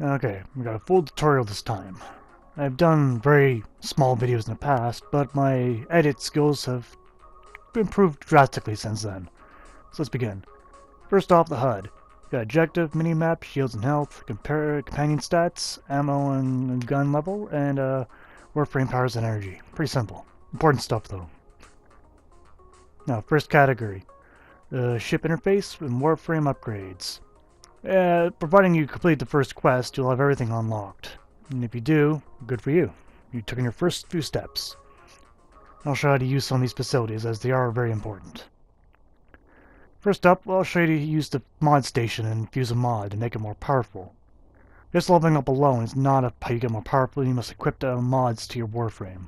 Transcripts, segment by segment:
Okay, we got a full tutorial this time. I've done very small videos in the past, but my edit skills have improved drastically since then. So let's begin. First off, the HUD. Got objective, minimap, shields and health, companion stats, ammo and gun level, and Warframe powers and energy. Pretty simple. Important stuff though. Now, first category. The ship interface and Warframe upgrades. Providing you complete the first quest, you'll have everything unlocked. And if you do, good for you. You took in your first few steps. I'll show you how to use some of these facilities, as they are very important. First up, I'll show you how to use the mod station and infuse a mod to make it more powerful. Just leveling up alone is not how you get more powerful. You must equip the mods to your Warframe.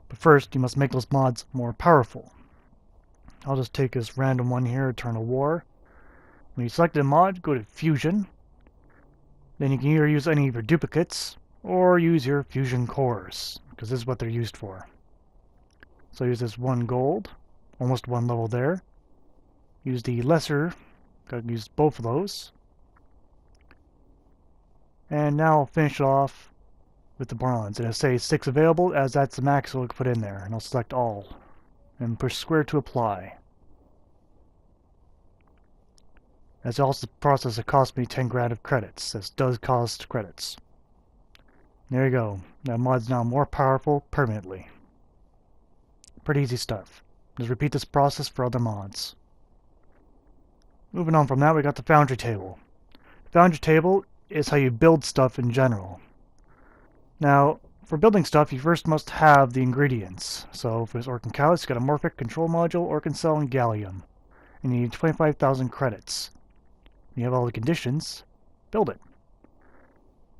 But first, you must make those mods more powerful. I'll just take this random one here, Eternal War. When you select a mod, go to Fusion. Then you can either use any of your duplicates, or use your Fusion cores, because this is what they're used for. So use this 1 gold, almost 1 level there. Use the lesser, gotta use both of those. And now I'll finish it off with the bronze. And it'll say 6 available, as that's the max I'll put in there. And I'll select all, and push square to apply. That's also the process that cost me 10 grand of credits. This does cost credits. There you go. That mod's now more powerful permanently. Pretty easy stuff. Just repeat this process for other mods. Moving on from that, we got the Foundry table. The Foundry table is how you build stuff in general. Now, for building stuff, you first must have the ingredients. So, for this Orc and Callus, you got a Morphic Control Module, Orc Cell, and Gallium. And you need 25,000 credits. You have all the conditions, build it.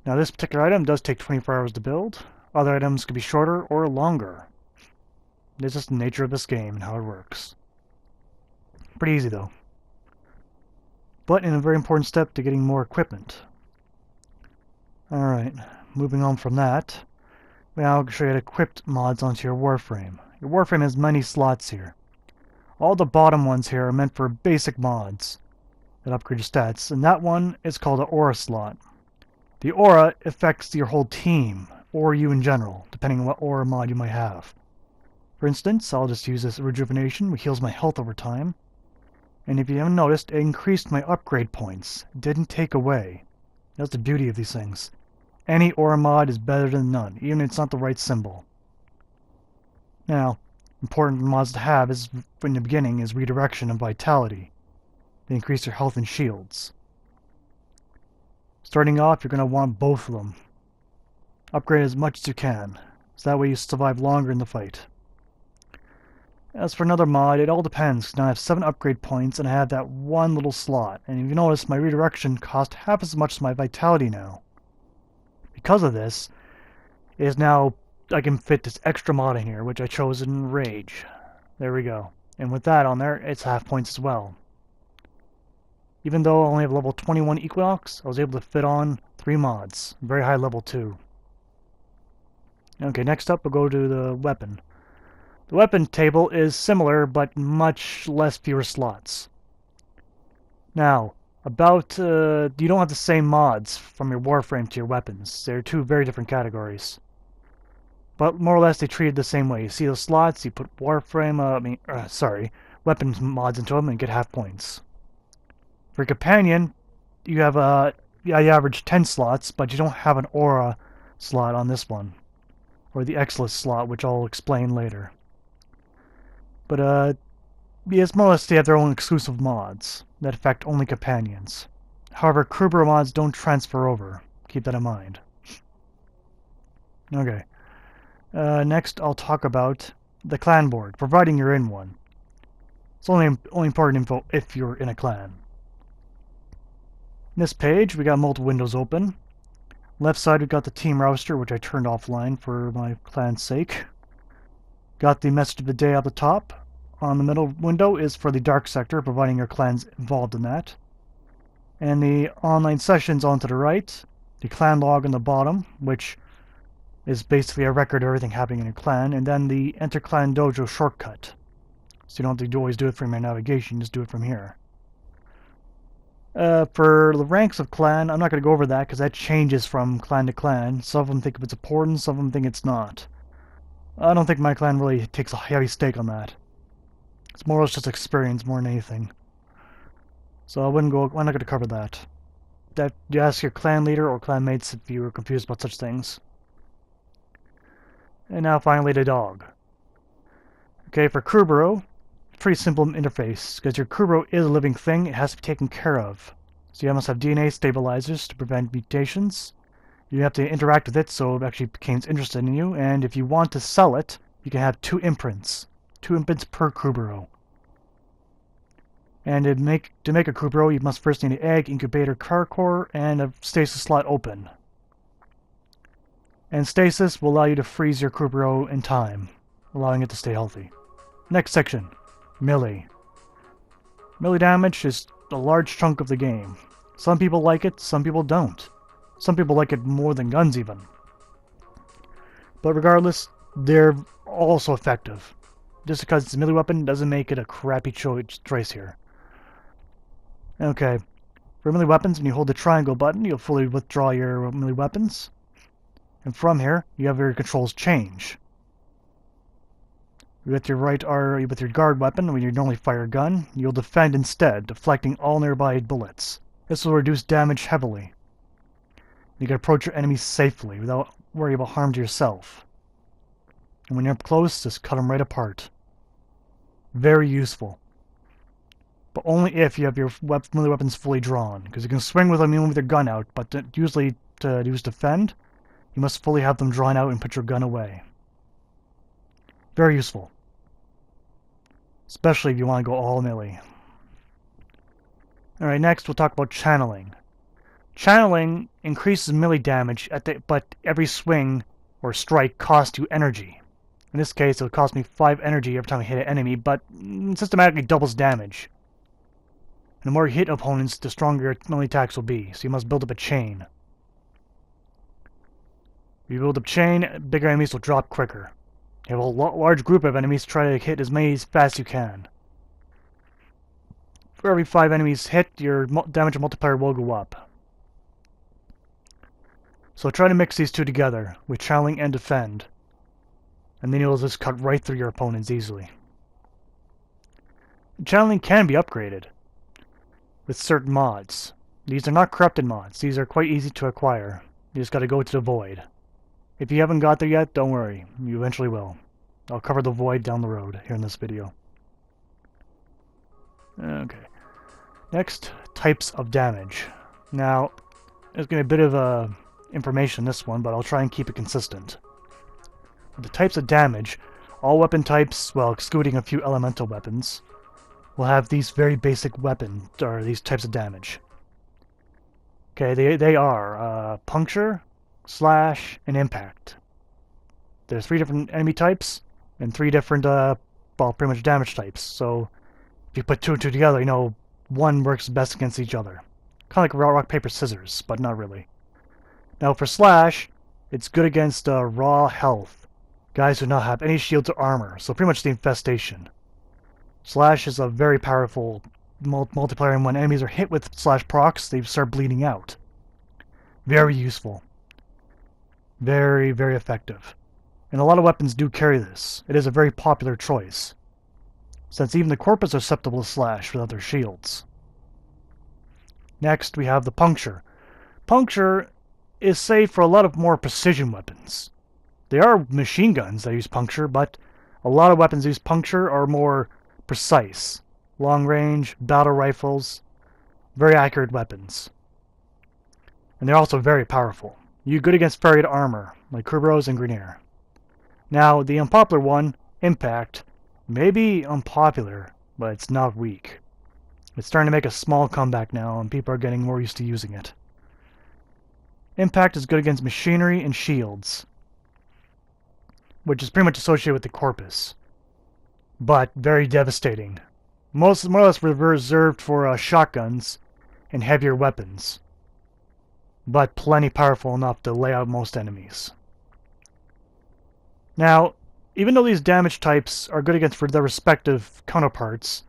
Now this particular item does take 24 hours to build. Other items could be shorter or longer. It's just the nature of this game and how it works. Pretty easy though. But in a very important step to getting more equipment. Alright, moving on from that. Now I'll show you how to equip mods onto your Warframe. Your Warframe has many slots here. All the bottom ones here are meant for basic mods that upgrade your stats, and that one is called an aura slot. The aura affects your whole team, or you in general, depending on what aura mod you might have. For instance, I'll just use this rejuvenation, which heals my health over time. And if you haven't noticed, it increased my upgrade points. It didn't take away. That's the beauty of these things. Any aura mod is better than none, even if it's not the right symbol. Now, important mods to have is, in the beginning, is redirection and vitality. They increase your health and shields. Starting off, you're going to want both of them. Upgrade as much as you can, so that way you survive longer in the fight. As for another mod, it all depends. Now I have 7 upgrade points, and I have that one little slot. And if you notice, my redirection cost half as much as my vitality now. Because of this, it is now I can fit this extra mod in here, which I chose in Rage. There we go. And with that on there, it's half points as well. Even though I only have level 21 Equinox, I was able to fit on 3 mods. Very high level too. Okay, next up we'll go to the weapon. The weapon table is similar, but much less fewer slots. Now, you don't have the same mods from your Warframe to your weapons. They're 2 very different categories. But more or less they treated the same way. You see those slots, you put weapon mods into them and get half points. For companion, you have you average 10 slots, but you don't have an aura slot on this one. Or the Exilus slot, which I'll explain later. But it's more or less they have their own exclusive mods that affect only companions. However, Kruber mods don't transfer over. Keep that in mind. Okay. Next, I'll talk about the clan board, providing you're in one. It's only important info if you're in a clan. In this page, we got multiple windows open. Left side, we got the team roster, which I turned offline for my clan's sake. Got the message of the day at the top. On the middle window is for the dark sector, providing your clan's involved in that. And the online sessions on to the right. The clan log on the bottom, which is basically a record of everything happening in your clan. And then the Enter Clan Dojo shortcut. So you don't have to always do it from your navigation, just do it from here. For the ranks of clan, I'm not going to go over that because that changes from clan to clan. Some of them think it's important, some of them think it's not. I don't think my clan really takes a heavy stake on that. It's more or less just experience more than anything. So I'm not going to cover that. You ask your clan leader or clan mates if you were confused about such things. And now finally the dog. Okay, for Krubero, pretty simple interface, because your Krubero is a living thing, it has to be taken care of. So you must have DNA stabilizers to prevent mutations. You have to interact with it so it actually becomes interested in you, and if you want to sell it, you can have 2 imprints. 2 imprints per Krubero. And to make a Krubero, you must first need an egg, incubator, car core, and a stasis slot open. And stasis will allow you to freeze your Krubero in time, allowing it to stay healthy. Next section, melee. Melee damage is a large chunk of the game. Some people like it, some people don't. Some people like it more than guns even. But regardless, they're also effective. Just because it's a melee weapon doesn't make it a crappy choice here. Okay, for melee weapons, when you hold the triangle button, you'll fully withdraw your melee weapons. And from here, you have your controls change. With your with your guard weapon, when you normally fire a gun, you'll defend instead, deflecting all nearby bullets. This will reduce damage heavily. You can approach your enemies safely without worrying about harm to yourself. And when you're up close, just cut them right apart. Very useful. But only if you have your melee weapons fully drawn, because you can swing with them even with your gun out, but usually to use defend, you must fully have them drawn out and put your gun away. Very useful. Especially if you want to go all melee. Alright, next we'll talk about channeling. Channeling increases melee damage, but every swing or strike costs you energy. In this case, it would cost me 5 energy every time I hit an enemy, but systematically doubles damage. And the more you hit opponents, the stronger your melee attacks will be, so you must build up a chain. If you build up a chain, bigger enemies will drop quicker. You have a large group of enemies, try to hit as many as fast as you can. For every 5 enemies hit, your damage multiplier will go up. So try to mix these two together, with channeling and defend. And then you'll just cut right through your opponents easily. Channeling can be upgraded with certain mods. These are not corrupted mods, these are quite easy to acquire. You just gotta go to the void. If you haven't got there yet, don't worry, you eventually will. I'll cover the void down the road here in this video. Okay. Next, types of damage. Now, there's going to be a bit of information in this one, but I'll try and keep it consistent. For the types of damage, all weapon types, well, excluding a few elemental weapons, will have these very basic weapons, or these types of damage. Okay, they are puncture, slash, and impact. There's 3 different enemy types, and 3 different, well, pretty much damage types. So, if you put 2 and 2 together, you know, one works best against each other. Kind of like rock, paper, scissors, but not really. Now for slash, it's good against raw health. Guys who do not have any shields or armor, so pretty much the infestation. Slash is a very powerful multiplier, and when enemies are hit with slash procs, they start bleeding out. Very useful. Very, very effective. And a lot of weapons do carry this. It is a very popular choice, since even the corpus are susceptible to slash without their shields. Next, we have the puncture. Puncture is safe for a lot of more precision weapons. There are machine guns that use puncture, but a lot of weapons that use puncture are more precise. Long range, battle rifles, very accurate weapons. And they're also very powerful. You're good against ferried armor, like Kerberos and Grenier. Now, the unpopular one, Impact, may be unpopular, but it's not weak. It's starting to make a small comeback now, and people are getting more used to using it. Impact is good against machinery and shields, which is pretty much associated with the corpus, but very devastating. More or less reserved for shotguns and heavier weapons, but plenty powerful enough to lay out most enemies. Now, even though these damage types are good against their respective counterparts,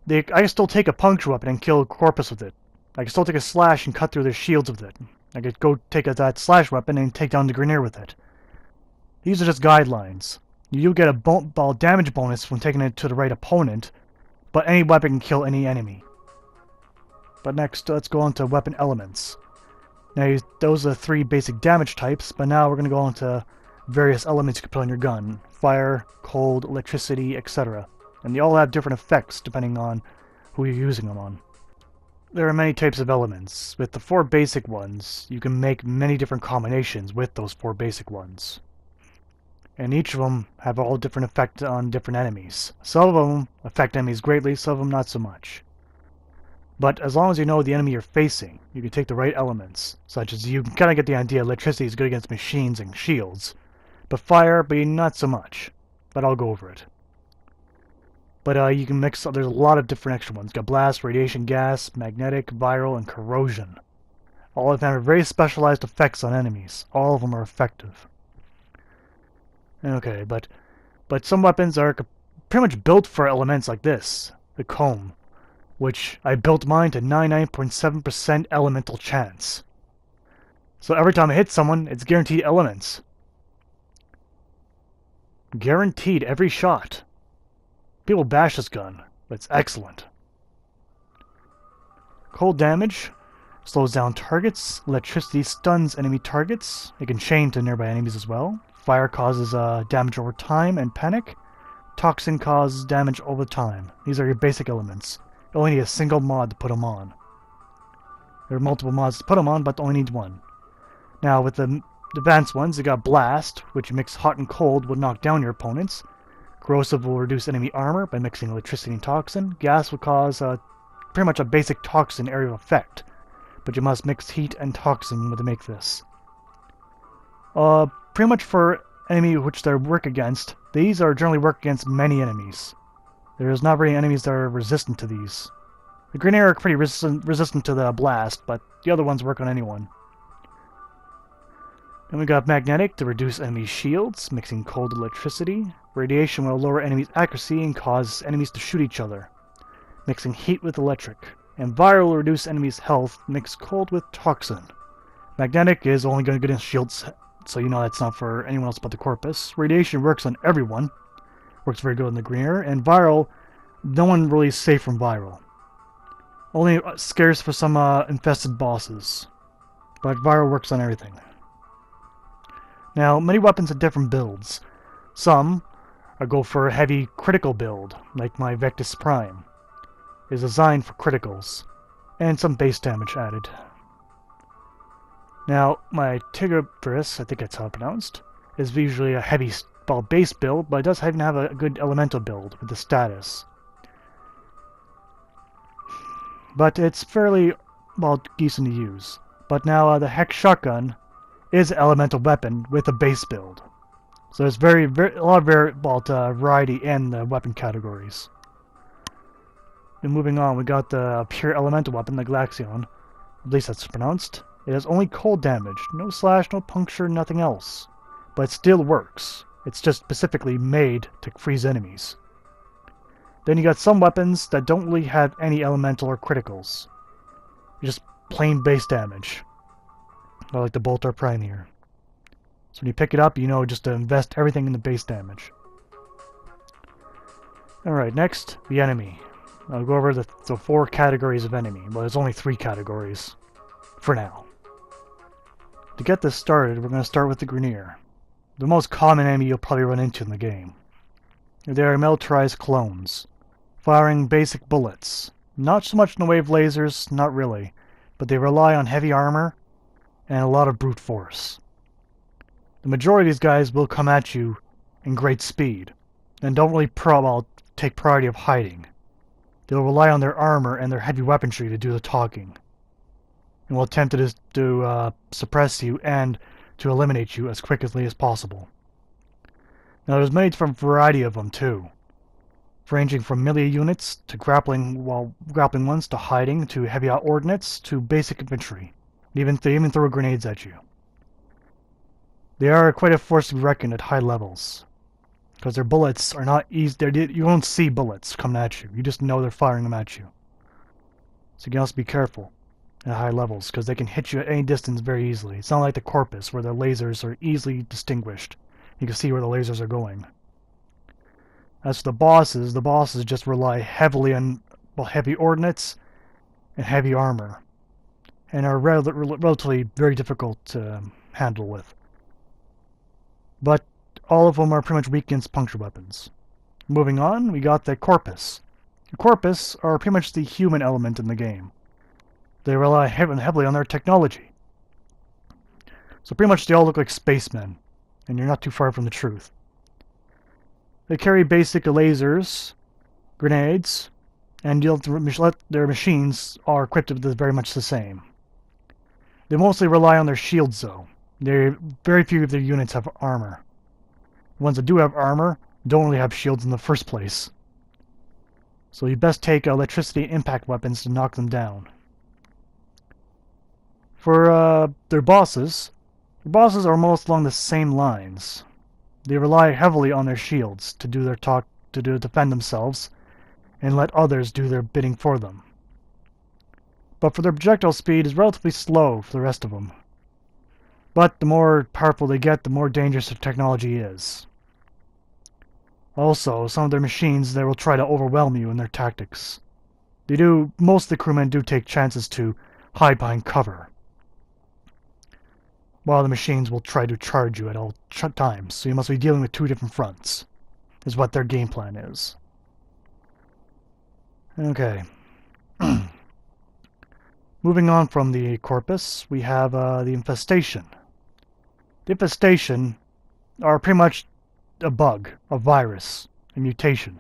I can still take a puncture weapon and kill a corpus with it. I can still take a slash and cut through their shields with it. I could go take that slash weapon and take down the Grineer with it. These are just guidelines. You do get a ball damage bonus from taking it to the right opponent, but any weapon can kill any enemy. But next, let's go on to weapon elements. Now, those are 3 basic damage types, but now we're going to go on to various elements you can put on your gun. Fire, cold, electricity, etc. And they all have different effects depending on who you're using them on. There are many types of elements. With the 4 basic ones, you can make many different combinations with those 4 basic ones. And each of them have all different effects on different enemies. Some of them affect enemies greatly, some of them not so much. But as long as you know the enemy you're facing, you can take the right elements, such as you can kind of get the idea electricity is good against machines and shields, but fire, but not so much. But I'll go over it. But you can mix, there's a lot of different extra ones. You got blast, radiation, gas, magnetic, viral, and corrosion. All of them have very specialized effects on enemies. All of them are effective. Okay, but some weapons are pretty much built for elements like this. The comb, which I built mine to 99.7% elemental chance. So every time I hit someone, it's guaranteed elements. Guaranteed every shot. People bash this gun, but it's excellent. Cold damage slows down targets. Electricity stuns enemy targets. It can chain to nearby enemies as well. Fire causes damage over time and panic. Toxin causes damage over time. These are your basic elements. You only need a single mod to put them on. There are multiple mods to put them on, but only need one. Now, with the advanced ones, you got Blast, which mix hot and cold will knock down your opponents. Corrosive will reduce enemy armor by mixing electricity and toxin. Gas will cause pretty much a basic toxin area effect, but you must mix heat and toxin to make this. Pretty much for enemy which they work against, these are generally work against many enemies. There is not very enemies that are resistant to these. The Grineer are pretty resistant to the blast, but the other ones work on anyone. Then we got magnetic to reduce enemy shields, mixing cold electricity. Radiation will lower enemies' accuracy and cause enemies to shoot each other, mixing heat with electric. And viral will reduce enemies' health, mix cold with toxin. Magnetic is only going to get in shields, so you know that's not for anyone else but the corpus. Radiation works on everyone. Works very good on the Grineer. And viral, no one really is safe from viral. Only scarce for some infested bosses. But viral works on everything. Now, many weapons have different builds. Some go for a heavy critical build, like my Vectis Prime. Is designed for criticals, and some base damage added. Now, my Tigris, I think that's how it's pronounced, is usually a heavy base build, but it does even have a good elemental build with the status. But it's fairly, decent to use. But now the Hex Shotgun is an elemental weapon with a base build. So there's a lot of variety in the weapon categories. And moving on, we got the pure elemental weapon, the Glaxion. At least that's pronounced. It has only cold damage. No slash, no puncture, nothing else. But it still works. It's just specifically made to freeze enemies. Then you got some weapons that don't really have any elemental or criticals. Just plain base damage. Like the Boltar Prime here. So when you pick it up, you know just to invest everything in the base damage. Alright, next, the enemy. I'll go over the 4 categories of enemy. Well, there's only 3 categories. For now. To get this started, we're going to start with the Grineer. The most common enemy you'll probably run into in the game. They are militarized clones. Firing basic bullets. Not so much in the way of lasers, not really. But they rely on heavy armor and a lot of brute force. The majority of these guys will come at you in great speed. And don't really take priority of hiding. They'll rely on their armor and their heavy weaponry to do the talking. And will attempt to suppress you and to eliminate you as quickly as possible. Now there's many different variety of them too. Ranging from melee units to grappling ones to hiding to heavy ordnance to basic infantry. They even throw grenades at you. They are quite a force to be reckoned at high levels. because their bullets are not easy. You don't see bullets coming at you. You just know they're firing them at you. So you can also be careful at high levels, because they can hit you at any distance very easily. It's not like the Corpus, where the lasers are easily distinguished. You can see where the lasers are going. As for the bosses just rely heavily on heavy ordnance and heavy armor, and are relatively very difficult to handle with. But all of them are pretty much weak against puncture weapons. Moving on, we got the Corpus. The Corpus are pretty much the human element in the game. They rely heavily on their technology. So pretty much they all look like spacemen, and you're not too far from the truth. They carry basic lasers, grenades, and their machines are equipped with very much the same. They mostly rely on their shields, though. Very few of their units have armor. The ones that do have armor don't really have shields in the first place. So you best take electricity impact weapons to knock them down. For their bosses are most along the same lines. They rely heavily on their shields to defend themselves, and let others do their bidding for them. But for their projectile speed is relatively slow for the rest of them. But the more powerful they get, the more dangerous their technology is. Also, some of their machines, they will try to overwhelm you in their tactics. Most of the crewmen do take chances to hide behind cover, while the machines will try to charge you at all times, so you must be dealing with two different fronts, is what their game plan is. Okay. Moving on from the Corpus, we have the Infestation. The Infestation are pretty much a bug, a virus, a mutation.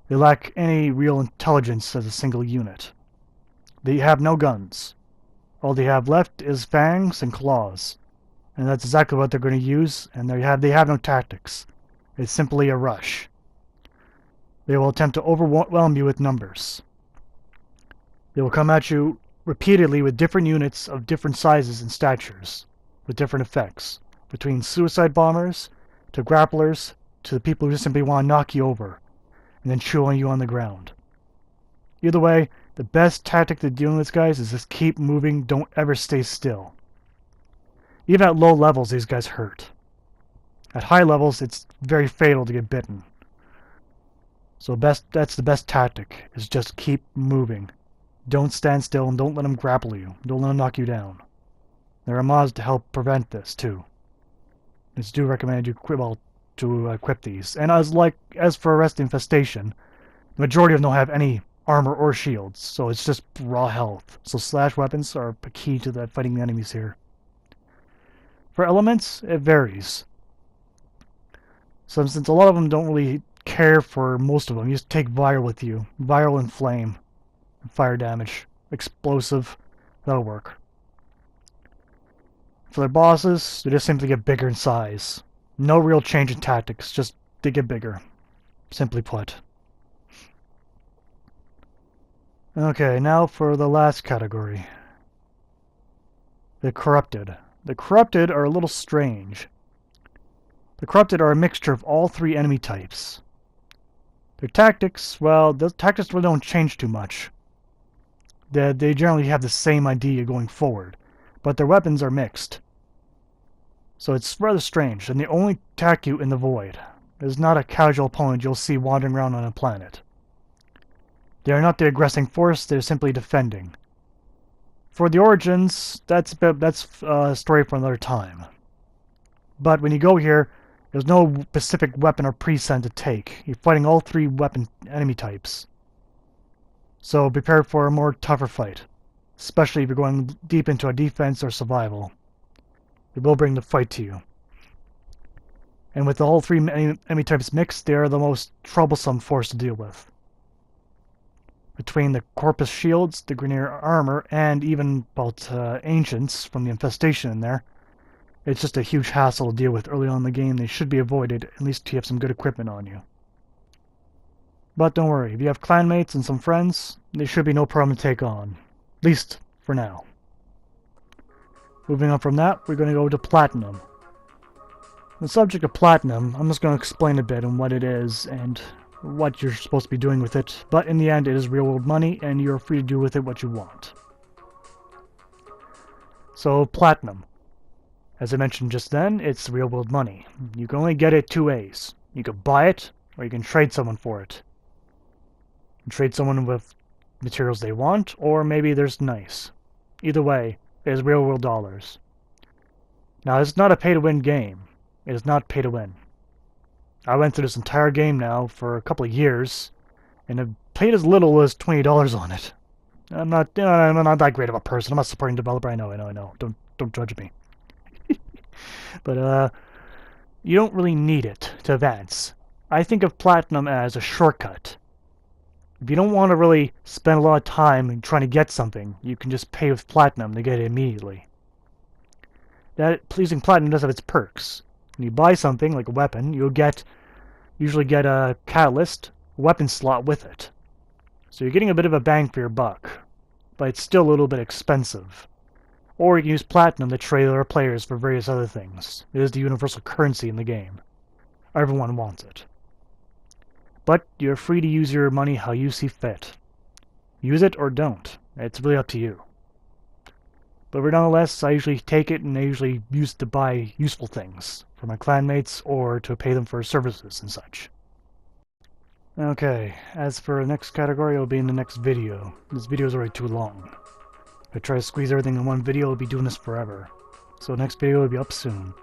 They lack any real intelligence as a single unit. They have no guns. All they have left is fangs and claws, and that's exactly what they're going to use, and they have no tactics. It's simply a rush. They will attempt to overwhelm you with numbers. They will come at you repeatedly with different units of different sizes and statures, with different effects, between suicide bombers, to grapplers, to the people who just simply want to knock you over, and then chew on you on the ground. Either way, the best tactic to dealing with these guys is just keep moving, don't ever stay still. Even at low levels, these guys hurt. At high levels, it's very fatal to get bitten. So that's the best tactic, is just keep moving. Don't stand still and don't let them grapple you. Don't let them knock you down. There are mods to help prevent this, too. I do recommend you equip these. And as for the rest of the Infestation, the majority of them don't have any armor or shields, so it's just raw health. So slash weapons are a key to fighting the enemies here. For elements, it varies. So since a lot of them don't really care for most of them, you just take viral with you. Viral and flame. Fire damage. Explosive. That'll work. For their bosses, they just simply get bigger in size. No real change in tactics, just they get bigger. Simply put. Okay, now for the last category. The Corrupted. The Corrupted are a little strange. The Corrupted are a mixture of all three enemy types. Their tactics, well, the tactics really don't change too much. They generally have the same idea going forward, but their weapons are mixed. So it's rather strange, and they only attack you in the void. There's not a casual opponent you'll see wandering around on a planet. They are not the aggressing force, they're simply defending. For the origins, that's a story for another time. But when you go here, there's no specific weapon or preset to take. You're fighting all three weapon enemy types. So prepare for a more tougher fight, especially if you're going deep into a defense or survival. It will bring the fight to you. And with all three enemy types mixed, they are the most troublesome force to deal with. Between the Corpus shields, the Grineer armor, and even Ancients from the Infestation in there, it's just a huge hassle to deal with early on in the game. They should be avoided, at least you have some good equipment on you. But don't worry, if you have clanmates and some friends, they should be no problem to take on. At least for now. Moving on from that, we're going to go to Platinum. The subject of platinum, I'm just going to explain a bit on what it is and what you're supposed to be doing with it, but in the end it is real-world money and you're free to do with it what you want. So, platinum. As I mentioned just then, it's real-world money. You can only get it two ways. You can buy it, or you can trade someone for it. You can trade someone with materials they want, or maybe there's nice. Either way, it is real-world dollars. Now, it's not a pay-to-win game. It is not pay-to-win. I went through this entire game now for a couple of years, and I've paid as little as $20 on it. I'm not that great of a person. I'm not supporting developer. I know. Don't judge me. But you don't really need it to advance. I think of platinum as a shortcut. If you don't want to really spend a lot of time trying to get something, you can just pay with platinum to get it immediately. That pleasing platinum does have its perks. When you buy something like a weapon, you'll usually get a catalyst weapon slot with it. So you're getting a bit of a bang for your buck, but it's still a little bit expensive. Or you can use platinum to trade other players for various other things. It is the universal currency in the game. Everyone wants it. But you're free to use your money how you see fit. Use it or don't. It's really up to you. But nonetheless, I usually take it and I usually use it to buy useful things for my clanmates or to pay them for services and such. Okay, as for the next category, it'll be in the next video. This video is already too long. If I try to squeeze everything in one video, I'll be doing this forever. So the next video will be up soon.